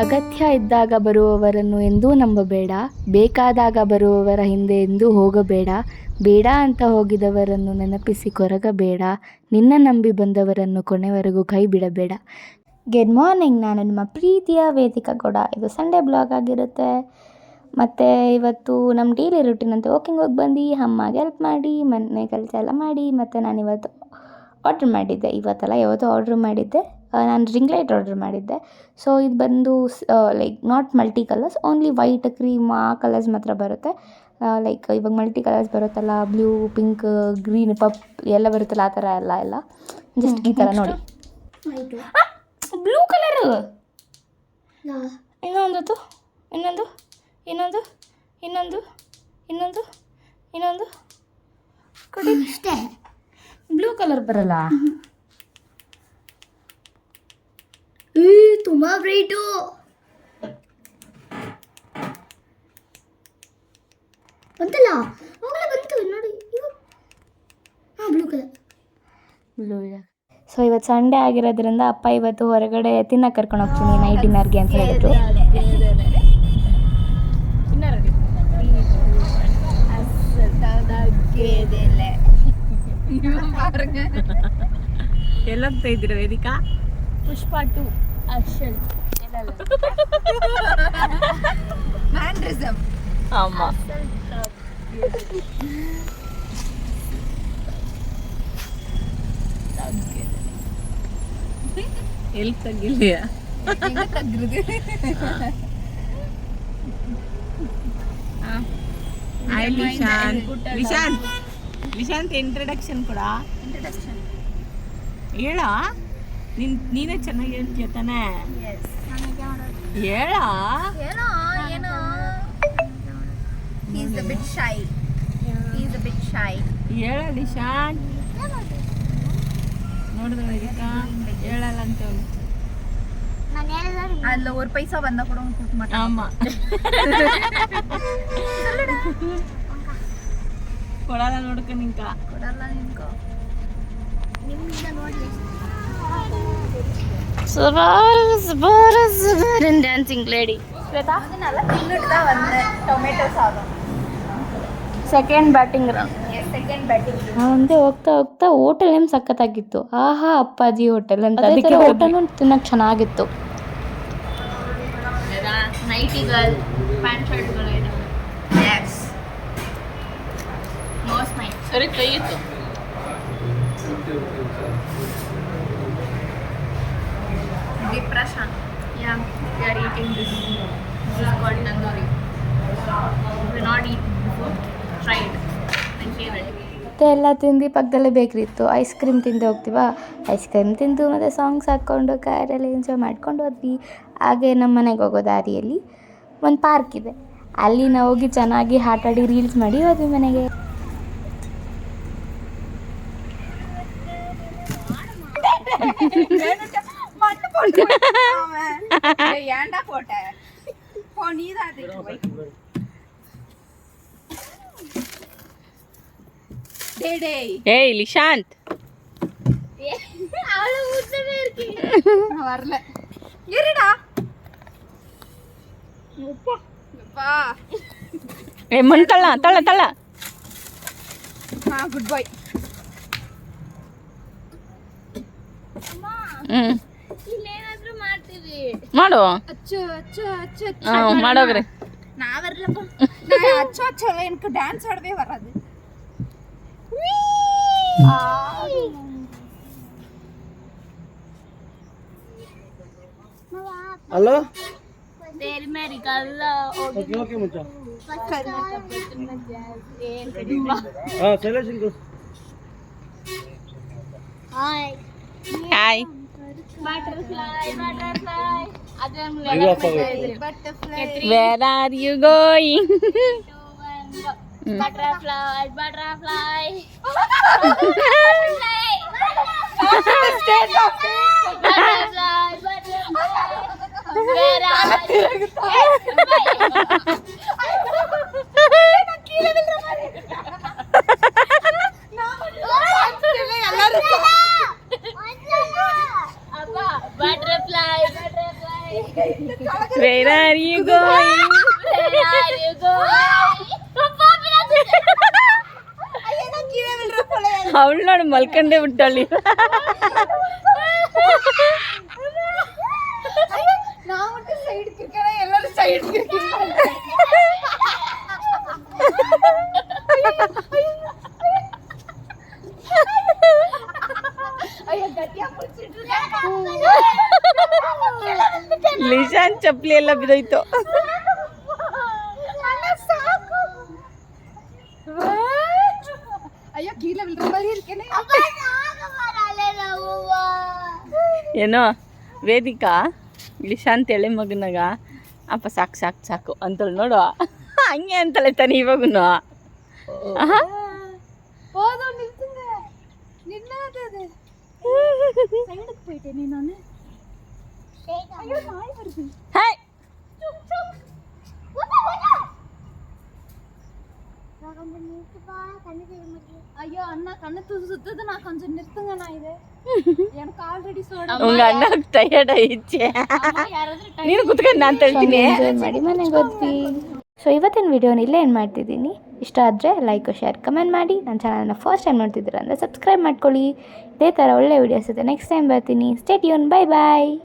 ಅಗತ್ಯ ಇದ್ದಾಗ ಬರುವವರನ್ನು ಎಂದೂ ನಂಬಬೇಡ, ಬೇಕಾದಾಗ ಬರುವವರ ಹಿಂದೆ ಎಂದೂ ಹೋಗಬೇಡ, ಬೇಡ ಅಂತ ಹೋಗಿದವರನ್ನು ನೆನಪಿಸಿ ಕೊರಗಬೇಡ, ನಿನ್ನ ನಂಬಿ ಬಂದವರನ್ನು ಕೊನೆವರೆಗೂ ಕೈ ಬಿಡಬೇಡ. ಗುಡ್ ಮಾರ್ನಿಂಗ್, ನಾನು ನಿಮ್ಮ ಪ್ರೀತಿಯ ವೇದಿಕಾ ಗೌಡ. ಇದು ಸಂಡೇ ಬ್ಲಾಗ್ ಆಗಿರುತ್ತೆ. ಮತ್ತು ಇವತ್ತು ನಮ್ಮ ಡೈಲಿ ರೂಟೀನ್ ಅಂತ ವಾಕಿಂಗ್ ಹೋಗಿ ಬಂದು ಅಮ್ಮಗೆ ಹೆಲ್ಪ್ ಮಾಡಿ ಮನೆ ಕೆಲಸ ಎಲ್ಲ ಮಾಡಿ, ಮತ್ತು ನಾನಿವತ್ತು ಆರ್ಡ್ರ್ ಮಾಡಿದ್ದೆ. ಇವತ್ತಲ್ಲ ಯಾವತ್ತೂ ಆರ್ಡ್ರ್ ಮಾಡಿದ್ದೆ. ನಾನು ರಿಂಗ್ ಲೈಟ್ ಆರ್ಡ್ರ್ ಮಾಡಿದ್ದೆ. ಸೊ ಇದು ಬಂದು like not multi colours, only white, cream ಆ ಕಲರ್ಸ್ ಮಾತ್ರ ಬರುತ್ತೆ. ಲೈಕ್ ಇವಾಗ ಮಲ್ಟಿ ಕಲರ್ಸ್ ಬರುತ್ತಲ್ಲ, ಬ್ಲೂ, ಪಿಂಕ್, ಗ್ರೀನ್, ಪಪ್ ಎಲ್ಲ ಬರುತ್ತಲ್ಲ, ಆ ಥರ ಎಲ್ಲ ಜಸ್ಟ್ ಈ ಥರ ನೋಡಿ. ಬ್ಲೂ ಕಲರು ಇನ್ನೊಂದು ಇನ್ನೊಂದು ಇನ್ನೊಂದು ಇನ್ನೊಂದು ಇನ್ನೊಂದು ಇನ್ನೊಂದು ಕೊಡಿ. ಅಷ್ಟೇ ಬ್ಲೂ ಕಲರ್ ಬರಲ್ಲ. ತುಂಬ ಬ್ರೈಟು. ಬಂತಲ್ಲ, ಅವಾಗಲೇ ಬಂತು ನೋಡಿ. ಹಾಂ, ಬ್ಲೂ ಕಲರ್. ಬ್ಲೂ ಇಲ್ಲ. ಸೊ ಇವತ್ತು ಸಂಡೇ ಆಗಿರೋದ್ರಿಂದ ಅಪ್ಪ ಇವತ್ತು ಹೊರಗಡೆ ತಿನ್ನಕ್ಕೆ ಕರ್ಕೊಂಡು ಹೋಗ್ತೀನಿ ನೈಟ್ ಡಿನ್ನರ್ಗೆ ಅಂತ ಹೇಳಿದ್ರು. ಎಲ್ಲೋಗ್ತಾ ಇದ್ದೀರಾ ವೇದಿಕಾ? ಪುಷ್ಪ 2 ಆಕ್ಷನ್. ಮ್ಯಾನ್ರಿಸಮ್. ಆಮಾ ಎಲ್ಲಿ ತಗ್ಗಿಲ್ಲ ವಿಶಾಂತ್ ಇಂಟ್ರಡಕ್ಷನ್ ಕೂಡ ಹೇಳ. ನೀನೇ ಚೆನ್ನಾಗಿ ಹೇಳ್ತೀಯ ತಾನೆ? ಹೇಳ. ಹೇಳ ನಿಶಾಂತ್. ನೋಡಿದ್ರೆ ವೇದಿಕಾ ಹೇಳಲ್ಲ ಅಂತವನು. அதில் ஒரு பைசா வந்தால் கூட கொடுக்க மாட்டேன். ஆமாம், ಕೊಡಲ್ಲ ನೋಡ್ಕ ನಿಂಕ. ಕೊಡಲ್ಲ ನಿನ್ಕ. ಡ್ಯಾನ್ಸಿಂಗ್ ಲೇಡಿ ಶ್ವೇತಾ ತಿನ್ನಿಟ್ಟು தான் வந்தேன். ಟೊಮೆಟೊ ಸಾದಂ second batting round. Second batting. ಮುಂದೆ ಹೋಗ್ತಾ ಹೋಗ್ತಾ ಹೋಟೆಲ್ ನೇಮ್ ಸಖತ್ತಾಗಿತ್ತು. ಆಹಾ ಅಪ್ಪಾಜಿ ಹೋಟೆಲ್ ಅಂತ. ಅದಕ್ಕೆ ಹೋಟೆಲ್ ತಿನ್ನೋಕೆ ಚೆನ್ನಾಗಿತ್ತು. ನೈಟಿಗಳು, ಪ್ಯಾಂಟ್ ಶರ್ಟ್ಗಳು ಇದಾವೆ. Yes, most nice. ಸರಿ, ಕೈ ಇತ್ತು. Depression. Yeah, we are eating this. This is called tandoori. We not eat before. Try it. My favorite. ಮತ್ತು ಎಲ್ಲ ತಿಂದು ಪಕ್ಕದಲ್ಲೇ ಬೇಕ್ರಿ ಇತ್ತು. ಐಸ್ ಕ್ರೀಮ್ ತಿಂದು ಹೋಗ್ತೀವ. ಐಸ್ ಕ್ರೀಮ್ ತಿಂದು ಮತ್ತು ಸಾಂಗ್ಸ್ ಹಾಕ್ಕೊಂಡು ಕಾರಲ್ಲಿ ಎಂಜಾಯ್ ಮಾಡ್ಕೊಂಡು ಹೋದ್ವಿ. ಹಾಗೆ ನಮ್ಮ ಮನೆಗೆ ಹೋಗೋ ದಾರಿಯಲ್ಲಿ ಒಂದು ಪಾರ್ಕ್ ಇದೆ. ಅಲ್ಲಿ ನಾವು ಹೋಗಿ ಚೆನ್ನಾಗಿ ಆಟಾಡಿ ರೀಲ್ಸ್ ಮಾಡಿ ಹೋದ್ವಿ ಮನೆಗೆ. ஏன்டா போட்ட? போ, நீதான் அது. டேய் டேய். ஏய் லிஷாந்த். அவள ஊத்தவே இருக்கு. நான் வரல. இருடா. அப்பா. ஏய் மண் தள்ள. ಗುಡ್ ಬಾಯ್. ಇಲ್ಲೇನಾದ್ರೂ ಮಾಡ್ತೀವಿ. ಮಾಡು. ಅಚ್ಚು ಅಚ್ಚು ಅಚ್ಚು ಮಾಡೋಗ್ರಿ. ನಾ வரலப்பா. நான் அச்சோ அச்சோ எனக்கு டான்ஸ் ஆடவே வராது. ஹலோ तेरी मेरी गल्ला ओके ओके मचा ಏನ್ हां सेलेक्शन को ಹಾಯ್ ಹಾಯ್. ಬಟರ್ಫ್ಲೈ ಅದನ್ನ butterfly. Where are you going? Butterfly butterfly butterfly Where are you going? ಅವಳು ನೋಡಿ ಮಲ್ಕೊಂಡೇ ಬಿಟ್ಟಳಿ. ಲಿಶಾನ್ ಚಪ್ಪಲಿ ಎಲ್ಲ ಬಿದ್ದೋಯ್ತು. ಏನೋ ವೇದಿಕಾ ಲಿಶಾಂತ್ ಎಳೆ ಮಗನಾಗ ಅಪ್ಪ ಸಾಕು ಸಾಕು ಸಾಕು ಅಂತೇಳಿ ನೋಡು ಹಂಗೆ ಅಂತಲೇ ತಾನೆ ಇವಾಗೂ. ஐயோ அண்ணா கண்ணு சுத்துது நான் கொஞ்சம் நிறுத்துங்க நான் இது எனக்கு ಆಲ್ರೆಡಿ ಸೋಡಾ ಉಂಗ ಅಣ್ಣ ಟಯರ್ಡ್ ಆಯ್ತು ನೀನು ಕುತ್ಕೊಂಡು ನಾನು ತಳ್ತೀನಿ ಮಾಡಿ ಮನೆಗೆ ಹೋದ್ವಿ. ಸೊ ಇವತ್ತಿನ ವಿಡಿಯೋನ ಇಲ್ಲೇ ಏನು ಮಾಡ್ತಿದ್ದೀನಿ. ಇಷ್ಟ ಆದರೆ ಲೈಕ್ ಶೇರ್ ಕಮೆಂಟ್ ಮಾಡಿ. ನನ್ನ ಚಾನಲ್ನ ಫಸ್ಟ್ ಟೈಮ್ ನೋಡ್ತಿದ್ದೀರ ಅಂದರೆ ಸಬ್ಸ್ಕ್ರೈಬ್ ಮಾಡ್ಕೊಳ್ಳಿ. ಇದೇ ಥರ ಒಳ್ಳೆ ವೀಡಿಯೋಸ್ ಇದೆ ನೆಕ್ಸ್ಟ್ ಟೈಮ್ ಬರ್ತೀನಿ. Stay tune. ಬೈ ಬಾಯ್.